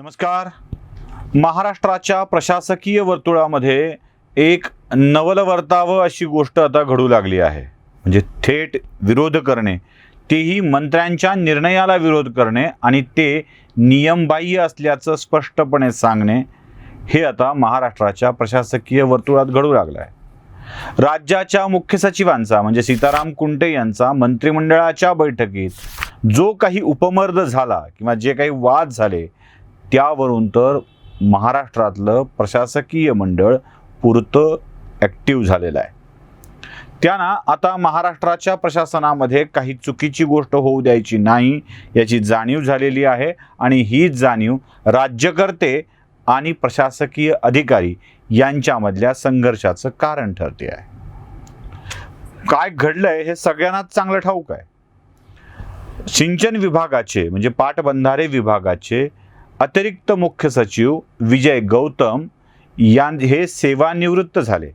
नमस्कार. महाराष्ट्राच्या प्रशासकीय वर्तुळामध्ये एक नवलवर्तावं अशी गोष्ट आता घडू लागली आहे. म्हणजे थेट विरोध करणे, तेही मंत्र्यांच्या निर्णयाला विरोध करणे आणि ते नियमबाह्य असल्याचं स्पष्टपणे सांगणे, हे आता महाराष्ट्राच्या प्रशासकीय वर्तुळात घडू लागलं आहे. राज्याच्या मुख्य सचिवांचा म्हणजे सीताराम कुंटे यांचा मंत्रिमंडळाच्या बैठकीत जो काही उपमर्द झाला किंवा जे काही वाद झाले, त्यावरून तर महाराष्ट्रातलं प्रशासकीय मंडळ पुरतं ॲक्टिव्ह झालेलं आहे. त्यांना आता महाराष्ट्राच्या प्रशासनामध्ये काही चुकीची गोष्ट होऊ द्यायची नाही याची जाणीव झालेली आहे आणि ही जाणीव राज्यकर्ते आणि प्रशासकीय अधिकारी यांच्यामधल्या संघर्षाचं कारण ठरते आहे. काय घडलंय हे सगळ्यांनाच चांगलं ठाऊक आहे. सिंचन विभागाचे म्हणजे पाटबंधारे विभागाचे अतिरिक्त मुख्य सचिव विजय गौतम हे सेवानिवृत्त झाले.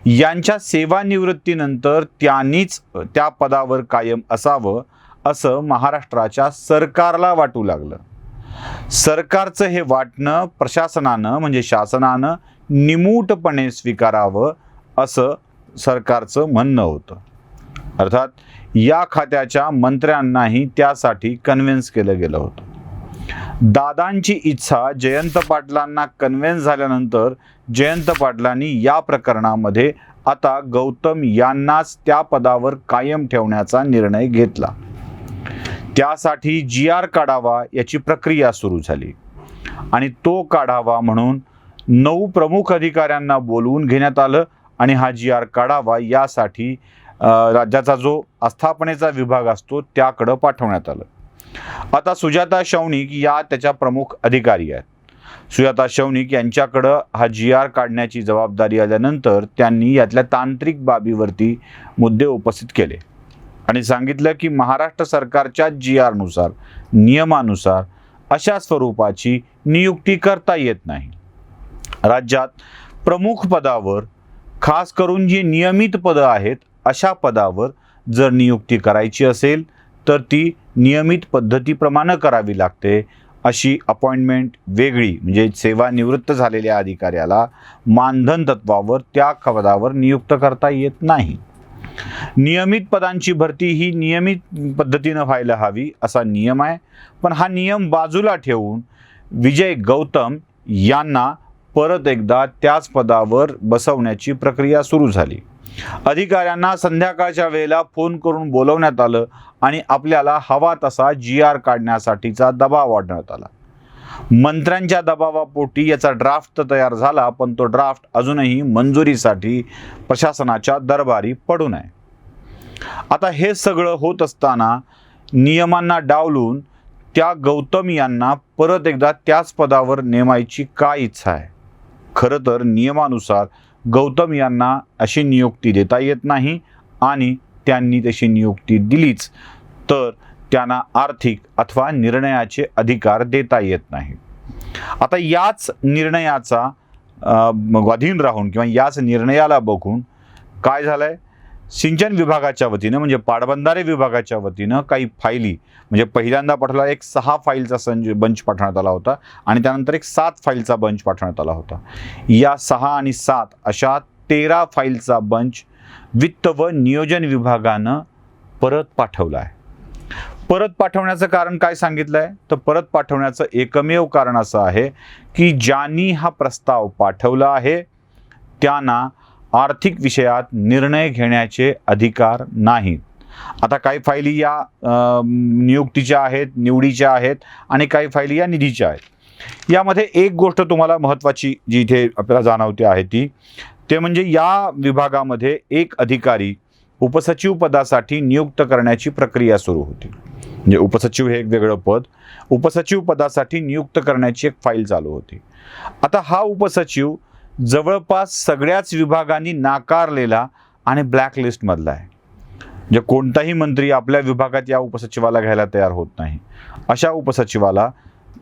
यांच्या सेवानिवृत्तीनंतर त्यांनीच त्या पदावर कायम असावं असं महाराष्ट्राच्या सरकारला वाटू लागलं. सरकारचं हे वाटणं प्रशासनानं म्हणजे शासनानं निमूटपणे स्वीकारावं असं सरकारचं म्हणणं होतं. अर्थात या खात्याच्या मंत्र्यांनाही त्यासाठी कन्व्हिन्स केलं गेलं होतं. दादांची इच्छा जयंत पाटलांना कन्व्हिन्स झाल्यानंतर जयंत पाटलांनी या प्रकरणामध्ये आता गौतम यांनाच त्या पदावर कायम ठेवण्याचा निर्णय घेतला. त्यासाठी GR काढावा याची प्रक्रिया सुरू झाली आणि तो काढावा म्हणून 9 प्रमुख अधिकाऱ्यांना बोलवून घेण्यात आलं आणि हा GR काढावा यासाठी राज्याचा जो आस्थापनेचा विभाग असतो त्याकडे पाठवण्यात आलं. आता सुजाता शौनिक या त्याच्या प्रमुख अधिकारी आहेत. सुजाता शौनिक यांच्याकडं हा GR काढण्याची जबाबदारी आल्यानंतर त्यांनी यातल्या तांत्रिक बाबीवरती मुद्दे उपस्थित केले आणि सांगितलं की महाराष्ट्र सरकारच्या GR नुसार नियमानुसार अशा स्वरूपाची नियुक्ती करता येत नाही. राज्यात प्रमुख पदावर खास करून जी नियमित पदं आहेत अशा पदावर जर नियुक्ती करायची असेल तर ती नियमित पद्धतीप्रमाणे करावी लागते. अशी अपॉइंटमेंट वेगळी म्हणजे सेवानिवृत्त झालेल्या अधिकाऱ्याला मानधन तत्वावर त्या पदावर नियुक्त करता येत नाही. नियमित पदांची भरती ही नियमित पद्धतीनं व्हायला हवी असा नियम आहे. पण हा नियम बाजूला ठेवून विजय गौतम यांना परत एकदा त्याच पदावर बसवण्याची प्रक्रिया सुरू झाली. अधिकाऱ्यांना संध्याकाळच्या वेळेला फोन करून बोलवण्यात आलं आणि आपल्याला हवा तसा GR काढण्यासाठीचा दबाव वाढवण्यात आला. मंत्र्यांच्या दबावापोटी याचा ड्राफ्ट तयार झाला, पण तो ड्राफ्ट अजूनही मंजुरीसाठी प्रशासनाच्या दरबारी पडून आहे. आता हे सगळं होत असताना नियमांना डावलून त्या गौतम यांना परत एकदा त्याच पदावर नेमायची काय इच्छा आहे? खरं तर नियमानुसार गौतम यांना अशी नियुक्ती देता येत नाही आणि त्यांनी तशी नियुक्ती दिलीच तर त्यांना आर्थिक अथवा निर्णयाचे अधिकार देता येत नाही. आता याच निर्णयाचा अधीन राहून किंवा याच निर्णयाला बघून काय झालंय, सिंचन विभागाच्या वतीनं म्हणजे पाटबंधारे विभागाच्या वतीनं काही फायली म्हणजे पहिल्यांदा पाठवला एक 6 फाईलचा बंच पाठवण्यात आला होता आणि त्यानंतर एक 7 फाईलचा बंच पाठवण्यात आला होता. या 6 आणि 7 अशा 13 फाईलचा बंच वित्त व नियोजन विभागानं परत पाठवला आहे. परत पाठवण्याचं कारण काय सांगितलं आहे तर परत पाठवण्याचं एकमेव कारण असं आहे की ज्यांनी हा प्रस्ताव पाठवला आहे त्यांना आर्थिक विषयात निर्णय घेण्याचे अधिकार नाहीत. आता काही फायली या नियुक्तीच्या आहेत, निवडीच्या आहेत आणि काही फायली या निधीच्या आहेत. यामध्ये एक गोष्ट तुम्हाला महत्त्वाची जी इथे आपल्याला जाणवते आहे ते म्हणजे या विभागामध्ये एक अधिकारी उपसचिव पदासाठी नियुक्त करण्याची प्रक्रिया सुरू होती. म्हणजे उपसचिव हे एक वेगळं पद, उपसचिव पदासाठी नियुक्त करण्याची एक फाईल चालू होती. आता हा उपसचिव जवळपास सगळ्याच विभागांनी नाकारलेला आणि ब्लॅकलिस्टमधला आहे. म्हणजे कोणताही मंत्री आपल्या विभागात या उपसचिवाला घ्यायला तयार होत नाही. अशा उपसचिवाला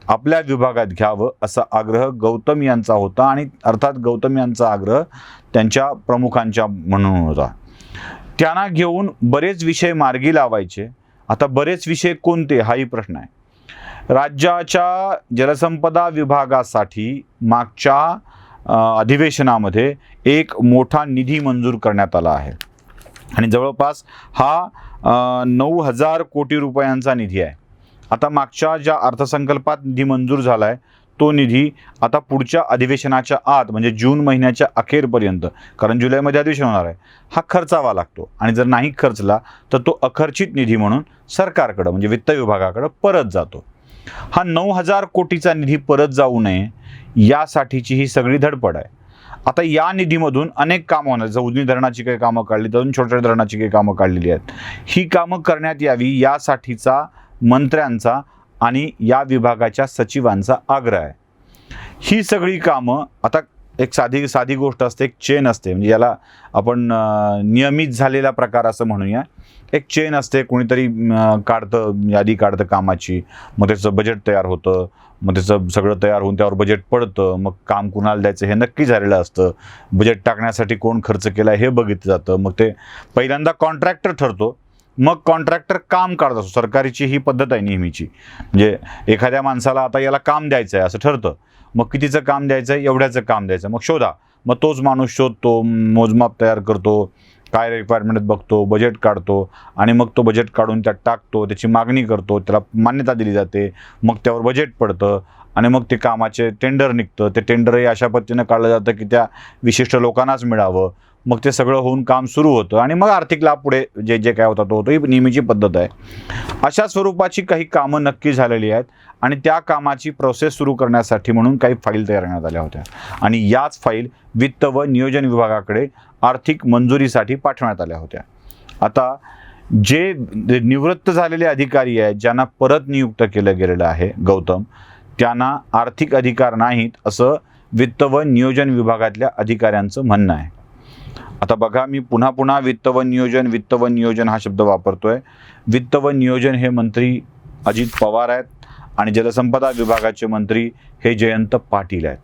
आपल्या विभागात घ्यावं असा आग्रह गौतम यांचा होता आणि अर्थात गौतम यांचा आग्रह त्यांच्या प्रमुखांच्या म्हणून होता. त्यांना घेऊन बरेच विषय मार्गी लावायचे. आता बरेच विषय कोणते हाही प्रश्न आहे. राज्याच्या जलसंपदा विभागासाठी मागच्या अधिवेशनामध्ये एक मोठा निधी मंजूर करण्यात आला आहे आणि जवळपास हा 9,000 कोटी रुपयांचा निधी आहे. आता मागच्या ज्या अर्थसंकल्पात निधी मंजूर झाला आहे तो निधी आता पुढच्या अधिवेशनाच्या आत म्हणजे जून महिन्याच्या अखेरपर्यंत, कारण जुलैमध्ये अधिवेशन होणार आहे, हा खर्चावा लागतो आणि जर नाही खर्चला तर तो अखर्चित निधी म्हणून सरकारकडं म्हणजे वित्त विभागाकडं परत जातो. हा 9,000 कोटीचा निधी परत जाऊ नये यासाठीची ही सगळी धडपड आहे. आता या निधीमधून अनेक कामं होणार, जसं उजनी धरणाची काही कामं काढली, तर छोट्या धरणाची काही कामं काढलेली आहेत. ही कामं करण्यात यावी यासाठीचा मंत्र्यांचा आणि या विभागाच्या सचिवांचा आग्रह आहे. ही सगळी कामं आता एक साधी गोष्ट असते, एक चेन असते, म्हणजे याला आपण नियमित झालेला प्रकार असं म्हणूया. एक चेन असते, कोणीतरी यादी काढतं कामाची, मग त्याचं बजेट तयार होतं, मग त्याचं सगळं तयार होऊन त्यावर बजेट पडतं, मग काम कुणाला द्यायचं हे नक्की झालेलं असतं, बजेट टाकण्यासाठी कोण खर्च केला हे बघितलं जातं, मग ते पहिल्यांदा कॉन्ट्रॅक्टर ठरतो, मग कॉन्ट्रॅक्टर काम काढत असतो. सरकारची ही पद्धत आहे नेहमीची, म्हणजे एखाद्या माणसाला आता याला काम द्यायचं आहे असं ठरतं, मग कितीचं काम द्यायचं आहे, एवढ्याचं काम द्यायचं, मग शोधा, मग तोच माणूस शोधतो, मोजमाप तयार करतो, काय रिक्वायरमेंट बघतो, बजेट काढतो आणि मग तो बजेट काढून त्यात टाकतो, त्याची मागणी करतो, त्याला मान्यता दिली जाते, मग त्यावर बजेट पडतं आणि मग ते कामाचे टेंडर निघतं. ते टेंडरही अशा पद्धतीनं काढलं जातं की त्या विशिष्ट लोकांनाच मिळावं, मग ते सगळं होऊन काम सुरू होतं आणि मग आर्थिक लाभ पुढे जे काय होतं तो होतं. ही नेहमीची पद्धत आहे. अशा स्वरूपाची काही कामं नक्की झालेली आहेत आणि त्या कामाची प्रोसेस सुरू करण्यासाठी म्हणून काही फाईल तयार करण्यात आल्या होत्या आणि याच फाईल वित्त व नियोजन विभागाकडे आर्थिक मंजुरीसाठी पाठवण्यात आल्या होत्या. आता जे निवृत्त झालेले अधिकारी आहेत, ज्यांना परत नियुक्त केलं गेलेलं आहे गौतम, त्यांना आर्थिक अधिकार नाहीत असं वित्त व नियोजन विभागातल्या अधिकाऱ्यांचं म्हणणं आहे. आता बघा, मी पुन्हा वित्त व नियोजन हा शब्द वापरतोय. वित्त व नियोजन हे मंत्री अजित पवार आहेत आणि जलसंपदा विभागाचे मंत्री हे जयंत पाटील आहेत.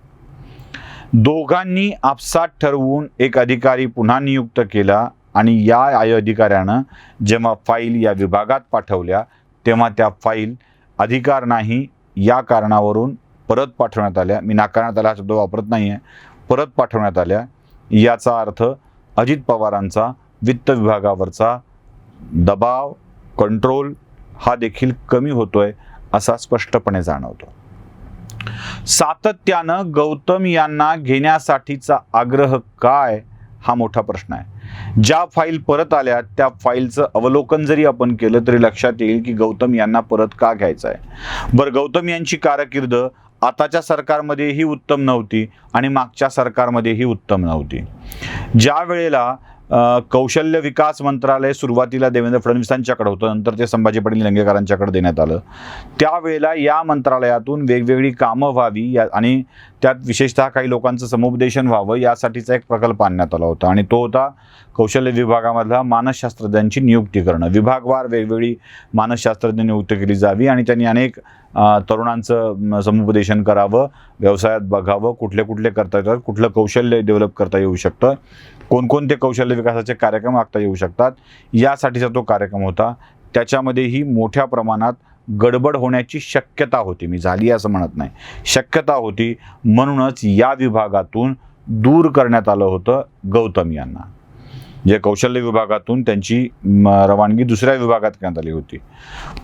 दोघांनी आपसात ठरवून एक अधिकारी पुन्हा नियुक्त केला आणि या अधिकाऱ्यानं जेव्हा फाईल या विभागात पाठवल्या तेव्हा त्या फाईल अधिकार नाही या कारणावरून परत पाठवण्यात आल्या. मी नाकारण्यात आला हा शब्द वापरत नाही आहे, परत पाठवण्यात आल्या. याचा अर्थ अजित पवारांचा वित्त विभागावरचा दबाव, कंट्रोल हा देखील कमी होतोय असा स्पष्टपणे जाणवतो. सातत्यानं गौतम यांना घेण्यासाठीचा आग्रह काय हा मोठा प्रश्न आहे. ज्या फाईल परत आल्या त्या फाईलचं अवलोकन जरी आपण केलं तरी लक्षात येईल की गौतम यांना परत का घ्यायचं आहे. बरं, गौतम यांची कारकीर्द आताच्या सरकारमध्येही उत्तम नव्हती आणि मागच्या सरकारमध्येही उत्तम नव्हती. ज्या वेळेला कौशल्य विकास मंत्रालय सुरुवातीला देवेंद्र फडणवीसांच्याकडे होतं, नंतर ते संभाजी पाटील निलंगेकरांच्याकडे देण्यात आलं, त्यावेळेला या मंत्रालयातून वेगवेगळी कामं व्हावी आणि त्यात विशेषतः काही लोकांचं समुपदेशन व्हावं यासाठीचा एक प्रकल्प आणण्यात आला होता आणि तो होता कौशल्य विभागामधला मानसशास्त्रज्ञांची नियुक्ती करणं. विभागवार वेगवेगळी मानसशास्त्रज्ञ नियुक्त केली जावी आणि त्यांनी अनेक तरुणांचं समुपदेशन करावं, व्यवसायात बघावं, कुठले करता येतात, कुठलं कौशल्य डेव्हलप करता येऊ शकतं, कोणकोणते कौशल्य विकासाचे कार्यक्रम आखता येऊ शकतात, यासाठीचा तो कार्यक्रम होता. त्याच्यामध्येही मोठ्या प्रमाणात गडबड होण्याची शक्यता होती. मी झाली असं म्हणत नाही, शक्यता होती. म्हणूनच या विभागातून दूर करण्यात आलं होतं गौतम यांना. जे कौशल्य विभागातून त्यांची रवानगी दुसऱ्या विभागात करण्यात आली होती.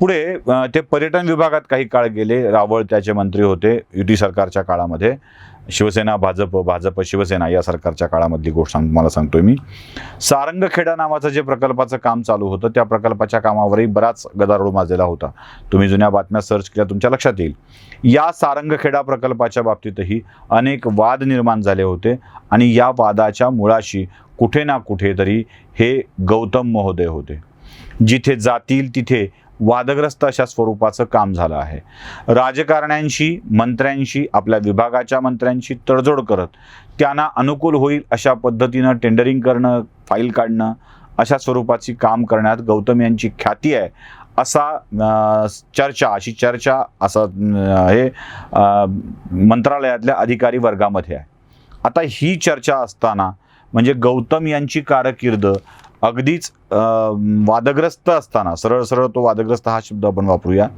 पुढे ते पर्यटन विभागात काही काळ गेले. रावळ त्याचे मंत्री होते युती सरकारच्या काळामध्ये. शिवसेना भाजप शिवसेना या सरकारच्या काळामधली गोष्ट मला सांगतोय मी. सारंगखेडा नावाचं जे प्रकल्पाचं काम चालू होतं त्या प्रकल्पाच्या कामावरही बराच गदारोळ माजलेला होता. तुम्ही जुन्या बातम्या सर्च केल्या तुमच्या लक्षात येईल. या सारंगखेडा प्रकल्पाच्या बाबतीतही अनेक वाद निर्माण झाले होते आणि या वादाच्या मुळाशी कुठे ना कुठेतरी हे गौतम महोदय होते. जिथे जातील तिथे वादग्रस्त अशा स्वरूपाचं काम झालं आहे. राजकारण्यांशी, मंत्र्यांशी, आपल्या विभागाच्या मंत्र्यांशी तडजोड करत त्यांना अनुकूल होईल अशा पद्धतीनं टेंडरिंग करणं, फाईल काढणं, अशा स्वरूपाची काम करण्यात गौतम यांची ख्याती आहे अशी चर्चा हे मंत्रालयातल्या अधिकारी वर्गामध्ये आहे. आता ही चर्चा असताना म्हणजे गौतम यांची कारकीर्द अगदीच वादग्रस्त असताना, सरळ सरळ तो वादग्रस्त हा शब्द आपण वापरूया,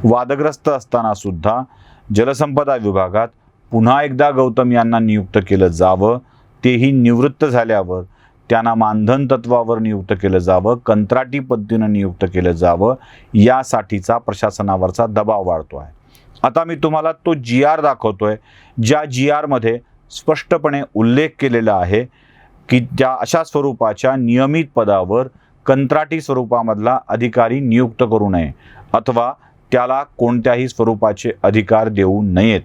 वादग्रस्त असताना सुद्धा जलसंपदा विभागात पुन्हा एकदा गौतम यांना नियुक्त केलं जावं, तेही निवृत्त झाल्यावर त्यांना मानधन तत्वावर नियुक्त केलं जावं, कंत्राटी पद्धतीनं नियुक्त केलं जावं, यासाठीचा प्रशासनावरचा दबाव वाढतो आहे. आता मी तुम्हाला तो GR दाखवतोय, ज्या GR मध्ये स्पष्टपणे उल्लेख केलेला आहे की त्या अशा स्वरूपाच्या नियमित पदावर कंत्राटी स्वरूपामधला अधिकारी नियुक्त करू नये अथवा त्याला कोणत्याही स्वरूपाचे अधिकार देऊ नयेत.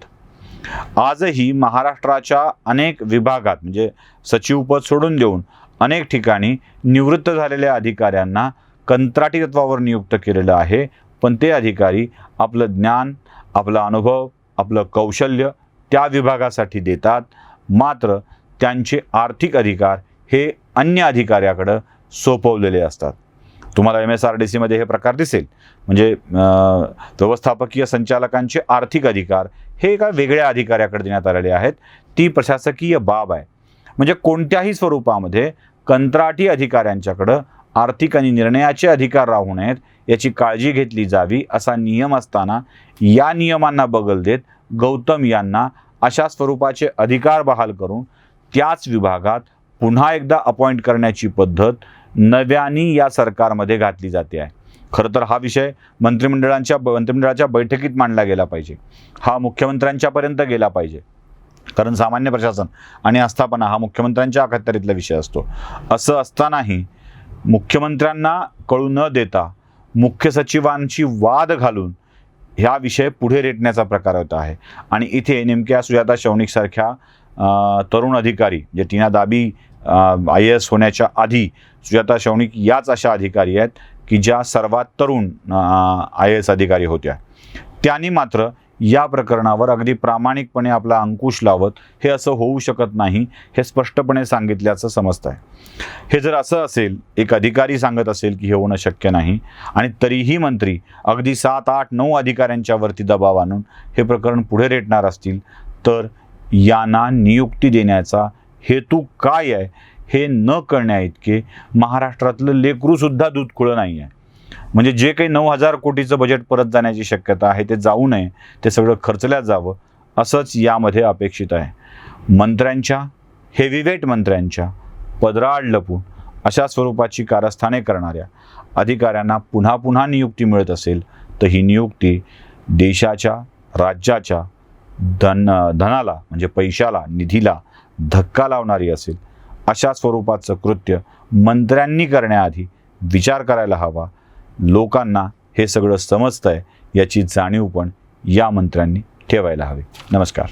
आजही महाराष्ट्राच्या अनेक विभागात म्हणजे सचिवपद सोडून देऊन अनेक ठिकाणी निवृत्त झालेल्या अधिकाऱ्यांना कंत्राटी तत्वावर नियुक्त केलेलं आहे, पण ते अधिकारी आपलं ज्ञान, आपला अनुभव, आपलं कौशल्य त्या विभागासाठी देतात, मात्र त्यांचे आर्थिक अधिकार हे अन्य अधिकाऱ्याकडं सोपवलेले असतात. तुम्हाला MSRDC मध्ये हे प्रकार दिसेल. म्हणजे व्यवस्थापकीय संचालकांचे आर्थिक अधिकार हे एका वेगळ्या अधिकाऱ्याकडे देण्यात आलेले आहेत. ती प्रशासकीय बाब आहे. म्हणजे कोणत्याही स्वरूपामध्ये कंत्राटी अधिकाऱ्यांच्याकडं आर्थिक आणि निर्णयाचे अधिकार राहू नयेत याची काळजी घेतली जावी असा नियम असताना या नियमांना बगल देत गौतम यांना अशा स्वरूपाचे अधिकार बहाल करून त्याच विभागात पुन्हा एकदा अपॉइंट करण्याची पद्धत नव्याने या सरकारमध्ये घातली जाते आहे. खरं तर हा विषय मंत्रिमंडळाच्या बैठकीत मांडला गेला पाहिजे, हा मुख्यमंत्र्यांच्यापर्यंत गेला पाहिजे, कारण सामान्य प्रशासन आणि आस्थापना हा मुख्यमंत्र्यांच्या अखत्यारीतला विषय असतो. असं असतानाही मुख्यमंत्र्यांना कळू न देता मुख्य सचिवांशी वाद घालून ह्या विषय पुढे रेटण्याचा प्रकार होता आहे. आणि इथे नेमक्या सुजाता शौनिक सारख्या तरुण अधिकारी, जे टीना दाबी IAS होण्याच्या आधी सुजाता शौनिक याच अशा अधिकारी आहेत की ज्या सर्वात तरुण IAS अधिकारी होत्या. त्यांनी मात्र या प्रकरणावर अगदी प्रामाणिकपणे आपला अंकुश लावत हे असं होऊ शकत नाही हे स्पष्टपणे सांगितल्याचं समजतं आहे. हे जर असं असेल, एक अधिकारी सांगत असेल की हे होणं शक्य नाही आणि तरीही मंत्री अगदी 7, 8, 9 अधिकाऱ्यांच्या वरती दबाव आणून हे प्रकरण पुढे रेटणार असतील, तर यांना नियुक्ती देण्याचा हेतू काय आहे हे न कळण्याइतके महाराष्ट्रातलं लेकरूसुद्धा दूध खुळं नाही आहे. म्हणजे जे काही 9,000 कोटीचं बजेट परत जाण्याची शक्यता आहे ते जाऊ नये, ते सगळं खर्चल्यात जावं असंच यामध्ये अपेक्षित आहे. मंत्र्यांच्या, हेवीवेट मंत्र्यांच्या पदराआड लपून अशा स्वरूपाची कारस्थाने करणाऱ्या अधिकाऱ्यांना पुन्हा पुन्हा नियुक्ती मिळत असेल तर ही नियुक्ती देशाच्या, राज्याच्या धनाला म्हणजे पैशाला, निधीला धक्का लावणारी असेल. अशा स्वरूपाचं कृत्य मंत्र्यांनी करण्याआधी विचार करायला हवा. लोकांना हे सगळं समजतंय याची जाणीव पण या मंत्र्यांनी ठेवायला हवी. नमस्कार.